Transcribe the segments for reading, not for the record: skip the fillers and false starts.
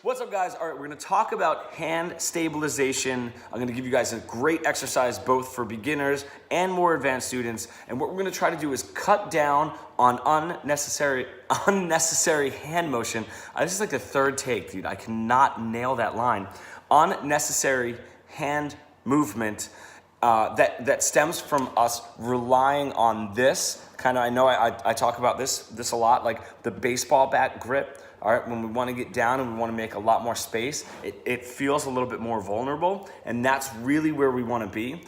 What's up, guys? All right, we're gonna talk about hand stabilization. I'm gonna give you guys a great exercise both for beginners and more advanced students. And what we're gonna try to do is cut down on unnecessary hand motion. This is like the third take, dude. I cannot nail that line. Unnecessary hand movement that stems from us relying on this kind of, I know I talk about this a lot, like the baseball bat grip. All right, when we want to get down and we want to make a lot more space, it feels a little bit more vulnerable, and that's really where we want to be.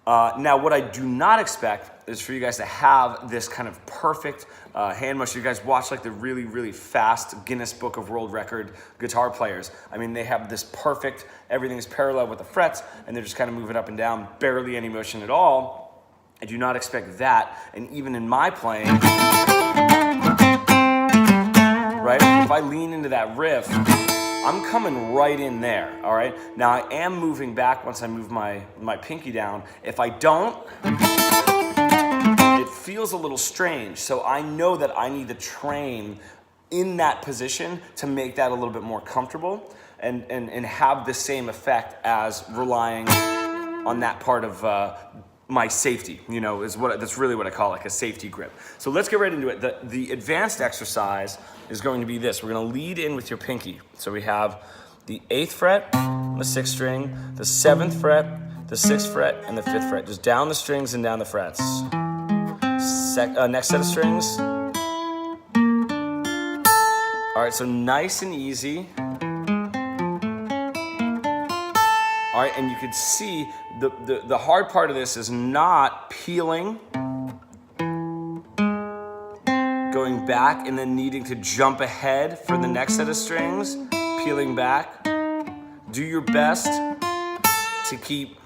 Now, what I do not expect is for you guys to have this kind of perfect hand motion. You guys watch like the really, really fast Guinness Book of World Record guitar players. I mean, they have this perfect, everything's parallel with the frets, and they're just kind of moving up and down, barely any motion at all. I do not expect that, and even in my playing, right? If I lean into that riff, I'm coming right in there, all right? Now I am moving back once I move my pinky down. If I don't, it feels a little strange. So I know that I need to train in that position to make that a little bit more comfortable and have the same effect as relying on that part of my safety, you know, that's really what I call like a safety grip. So let's get right into it. The advanced exercise is going to be this. We're going to lead in with your pinky. So we have the 8th fret, the 6th string, the 7th fret, the 6th fret, and the 5th fret. Just down the strings and down the frets. Next set of strings. All right, so nice and easy. All right, and you can see the hard part of this is not peeling, going back and then needing to jump ahead for the next set of strings, peeling back. Do your best to keep.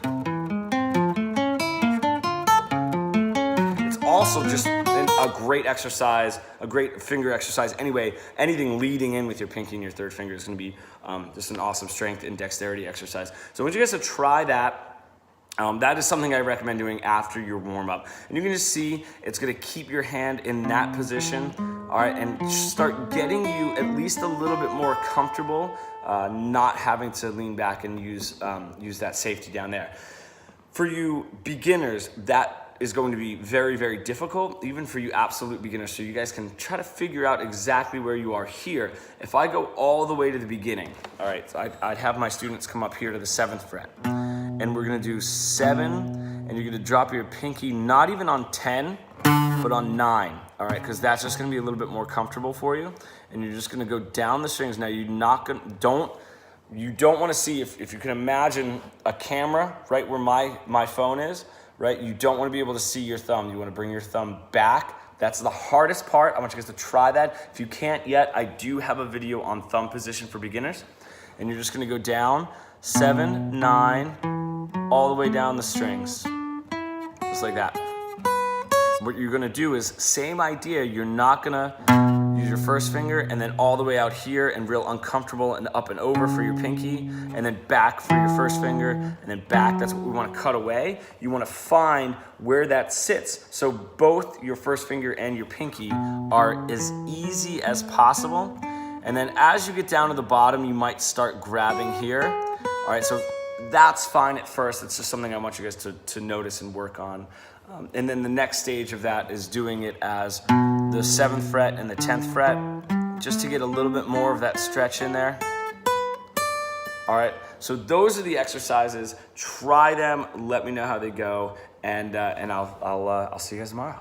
It's also just a great exercise, a great finger exercise. Anyway, anything leading in with your pinky and your third finger is gonna be just an awesome strength and dexterity exercise. So I want you guys to try that. That is something I recommend doing after your warm up. And you can just see it's gonna keep your hand in that position, all right, and start getting you at least a little bit more comfortable, not having to lean back and use that safety down there. For you beginners, that is going to be very, very difficult, even for you absolute beginners. So you guys can try to figure out exactly where you are here. If I go all the way to the beginning, all right, so I'd have my students come up here to the 7th fret. And we're gonna do 7, and you're gonna drop your pinky not even on 10, but on 9, all right? Because that's just gonna be a little bit more comfortable for you. And you're just gonna go down the strings. Now you don't wanna see, if you can imagine a camera right where my phone is, right? You don't wanna be able to see your thumb. You wanna bring your thumb back. That's the hardest part. I want you guys to try that. If you can't yet, I do have a video on thumb position for beginners. And you're just gonna go down, 7, 9, all the way down the strings, just like that. What you're gonna do is, same idea, you're not gonna use your first finger and then all the way out here and real uncomfortable and up and over for your pinky, and then back for your first finger, and then back. That's what we wanna cut away. You wanna find where that sits. So both your first finger and your pinky are as easy as possible. And then as you get down to the bottom, you might start grabbing here. All right, so that's fine at first. It's just something I want you guys to notice and work on. And then the next stage of that is doing it as the 7th fret and the 10th fret, just to get a little bit more of that stretch in there. All right, so those are the exercises. Try them, let me know how they go, and I'll see you guys tomorrow.